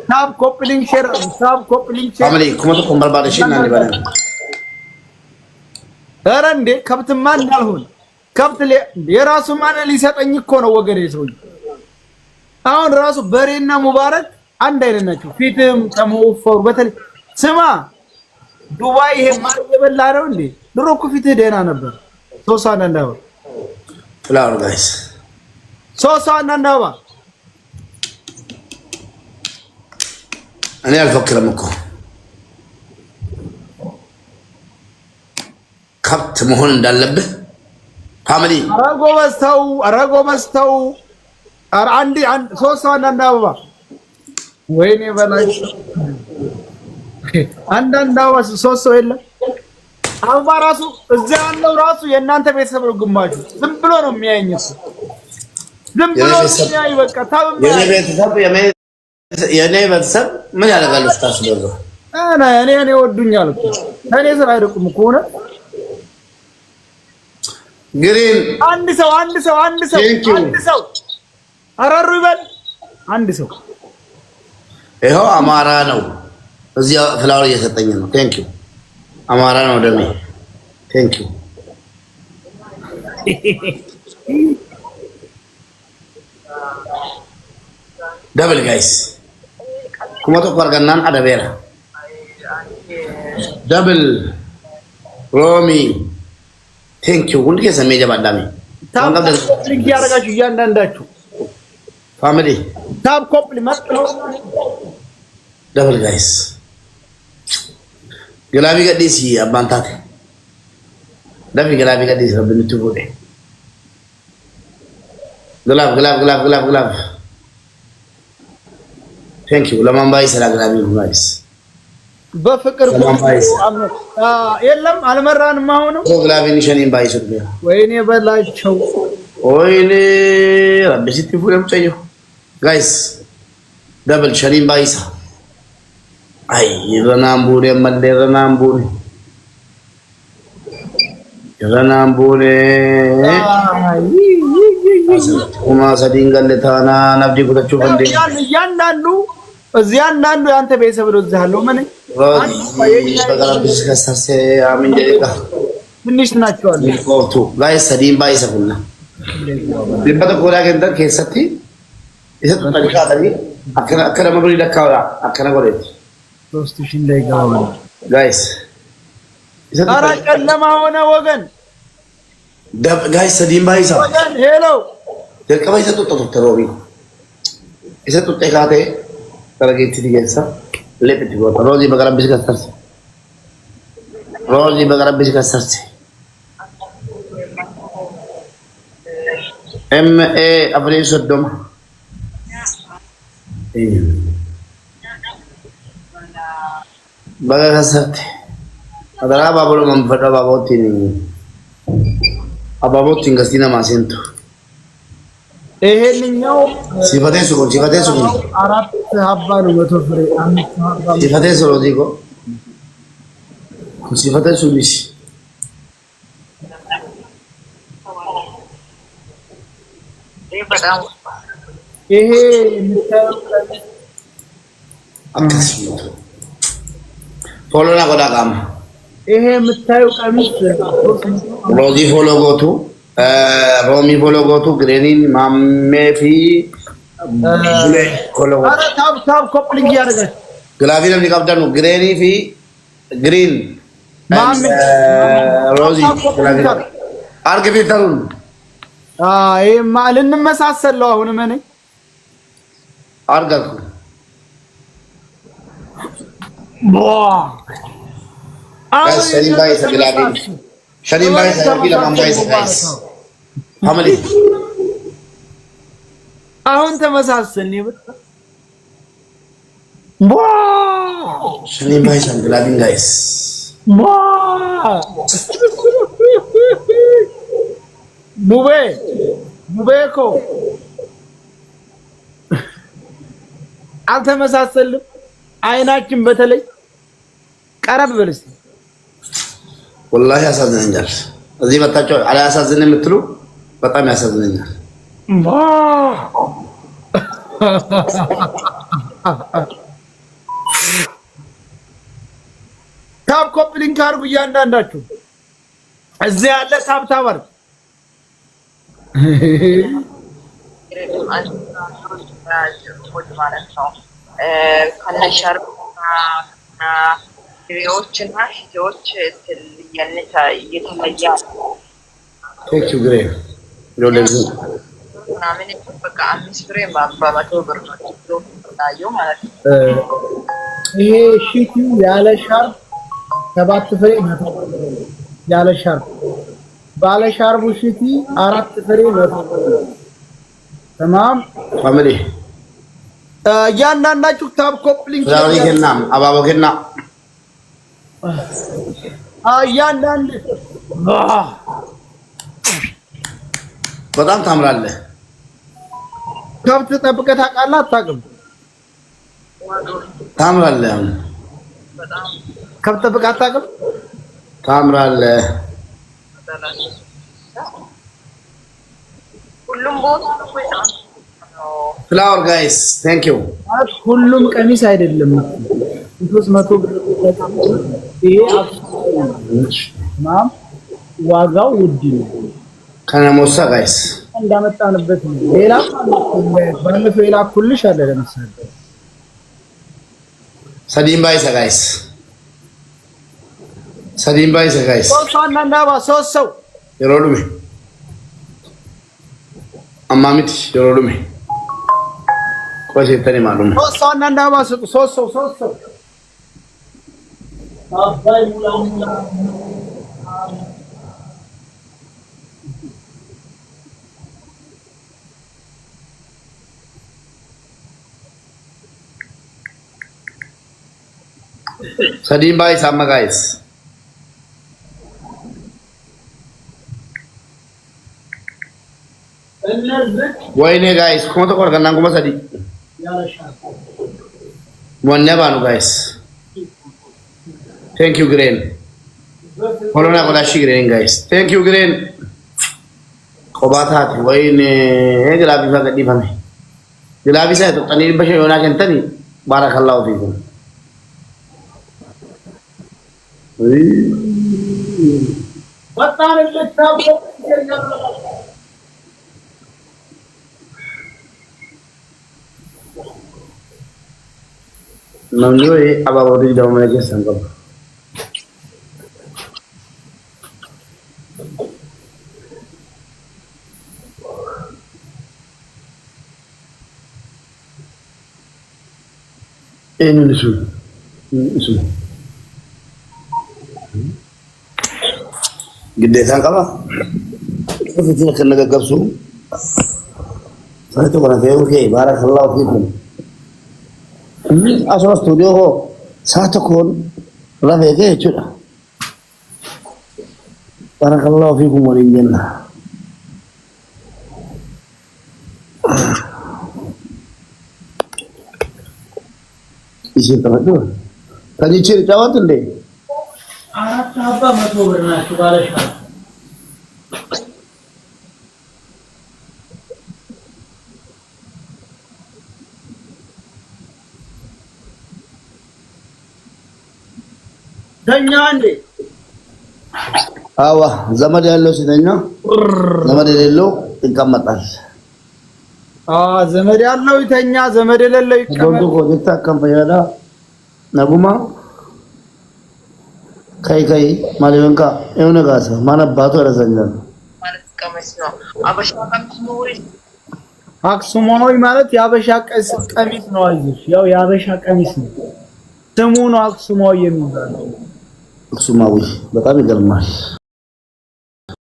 Sab coupling share. Family, come to Kumbalbadishin and Lebanon. Erande ከብት ማን እንዳልሆነ ከብት የራሱ ማን ሊሰጠኝ እኮ ነው ወገሬ ሰው አሁን ራሱ በሬና ሙባረክ አንድ አይነት ናቸው ፊትም ተመወፈሩ በተለይ ስማ ዱባይ ይሄ ማር የበላ ነው እንዴ ድሮ እኮ ፊትህ ደህና ነበር ሶሳና እንዳው ፍላወር ጋይስ ሶሳና እንዳው እኔ አልፈክርም እኮ ከብት መሆን እንዳለብህ ፋሚሊ አረጎ በስተው አንድ ሶስት አንድ አበባ ወይኔ በላሽ አንድ አበባ ሶስት ሰው የለም አበባ ራሱ እዚያ ያለው ራሱ የእናንተ ቤተሰብ ነው ግማሹ ዝም ብሎ ነው የሚያየኝ ዝም ብሎ የሚያይ በቃ ታውም የኔ ቤተሰብ ምን ያደርጋሉ ስታስበው እኔ ወዱኛል እኮ እኔ ስራ አይደቁም እኮ ነው ግሪን አንድ ሰው አራሩ ይበል አንድ ሰው ይሄው አማራ ነው እዚያ ፍላወር እየሰጠኝ ነው ቴንክ ዩ አማራ ነው ደሜ ቴንክ ዩ ደብል ጋይስ ኩማቶ ቆርጋናን አደበራ ደብል ሮሚ ቴንክ ዩ ሁሉ ከሰሜ ጀባዳሚ ታም ሊንክ ያረጋችሁ እያንዳንዳችሁ ፋሚሊ ታም ኮምፕሊመንት ነው ደብል ጋይስ ገላቢ ገዲሲ አባንታት ደብል ገላቢ ገዲሲ ረብንቱ ወደ ገላብ ቴንክ ዩ ለማንባይ ሰላ ገላቢ ጋይስ በፍቅር የለም አልመራንም አሁን ገላቢን ሸኒን ባይሱ ወይኔ በላቸው ወይኔ ረብሲቲ ፉለም ጨዩ ጋይስ ደብል ሸኒን ባይሳ አይ ረናምቡኔ መለ ረናምቡኔ ኩማ ሰዲንገለታና ነብዲ ጉተቹ ፈንዴ ያንዳንዱ እዚያንዳንዱ ያንተ ቤተሰብ ነው እዚህ ያለው ምን በጋራብስ ከሰርሴ አሚን ደቂቃ ትንሽ ናቸው አለ ኮቱ ጋይስ ሰዲን ባይሰፉና ዲበተ ኮላ ገንደ ከሰቲ ይሰጥ ተንካታኒ አከራ መብሪ ለካውላ አከራ ጎሬት 3000 እንዳይገባ ጋይስ ይሰጥ አራ ጨለማ ሆነ ወገን ጋይስ ሰዲን ባይሳ ወገን ሄሎ ደቀባ ይሰጥ ተሮቢ ይሰጥ ተካቴ Tarageti di Gensa, lepiti gua. Rosi bakal habis kasarsi. M.A. Abri Sodom. Bakal kasarti. Adalah apa belum memperda babot ini. Ababot tinggal sini masih itu. ይሄንኛው ሲፈቴ ሱቁ አራት ሀባ ነው መቶ ፍሬ አምስት ሀባ ሲፈቴ ሱቁ ዲኮ ሲፈቴ ሱቁ ይሄ የምታየው ፎሎና ቆዳቃም ይሄ የምታየው ቀሚስ ሮዚ ፎሎ ጎቱ ሮሚ ፎሎጎቱ ግሬኒን ማሜፊ ቡሌ ፎሎጎቱ አረ ታብ ኮፕሊንግ ያደርጋል ግላቪለም ሊቀብዳኑ ግሬኒ ፊ ግሪን ማሜ ሮዚ ግላቪለም አርግፊተሩን አይ ማልን መሳሰለው አሁን ምን አርጋኩ ሰሊም ባይ ሰግላቪ ሸሪም ባይ ሰግላቪ ለማንባይ ጋይስ ፋሚሊ አሁን ተመሳሰልን ይበል ሸሪም ባይ ሰግላቪ ጋይስ ሙቤኮ አልተመሳሰልም አይናችን በተለይ ቀረብ በልስ ወላሂ ያሳዝነኛል። እዚህ መጣቸው አላያሳዝንም የምትሉ በጣም ያሳዝነኛል። ታብ ኮፕሊንግ አድርጉ እያንዳንዳችሁ እዚህ ያለ ታብ አድርጉ። ይሄ ሺቲ ያለ ሻርፕ 7 ፍሬ ነው። ያለ ሻርፕ ባለ ሻርቡ ሺቲ 4 ፍሬ ነው። ተማም ፋሚሊ እያንዳንዳችሁ ታብ ኮፕሊንግ ዛሬ አባቦገና እያንዳንድ በጣም ታምራለህ። ከብት ጠብቀህ ታውቃለህ? አታውቅም? ታምራለህ። ከብት ጠብቀህ አታውቅም? ታምራለህ። ሁሉም ፍላወር ጋይስ ቴንክ ዩ። ሁሉም ቀሚስ አይደለም። 300 ብር ይሄ ማም ዋጋው ውድ ነው። ከነሞሳ ጋይስ እንዳመጣንበት ነው። ሌላ ባለፈው የላኩልሽ አለ ለምሳሌ ሰዲምባይሳ ጋይስ ሶስና እንዳባ ሶስው የሮሉሜ አማሚት የሮሉሜ ቆይተኔ ማሉም ሶስና እንዳባ ሶስው አባይ ሙላ Sadimbai sama guys. Wine guys, kamu tuh korban nangku mas tadi. Wannya banu guys. Thank you Green. Kalau nak koleksi Green guys. Thank you Green. Kobat hati. Wine, gelabi banget di mana? Gelabi saya tuh tadi bahasa Yunani tadi. Barakallahu fiikum. Nanti apa baru di dalam aja sangkap. Ini isu. ግዴታ ቀባ ፍትህ ከነገገብሱ ፈረተ ወራ ኦኬ ባረከላሁ ፊኩም አሶ ስቱዲዮ ሳተኮን ረበገ ይችላ ባረከላሁ ፊኩም ወልጀና እሺ ተመዶ ከዚህ ጫወት እንዴ አራት አባ 100 ብር ናችሁ ባለሻ ተኛ እንዴ? አዋ ዘመድ ያለው ሲተኛ ዘመድ የሌለው ይቀመጣል። ዘመድ ያለው ይተኛ፣ ዘመድ የሌለው ይቀመጣል። ጎንዶ ጎታ ካምፓያዳ ነጉማ ከይ ማለንካ የሆነ ጋሳ ማነባቱ ረዘኛል ማለት ቀሚስ ነው። አበሻ ቀሚስ ነው ወይ? አክሱማዊ ማለት የአበሻ ቀሚስ ነው። አይዞሽ ያው የአበሻ ቀሚስ ነው። ስሙ ነው አክሱማዊ የሚባለው። አክሱማዊ በጣም ይገርማል።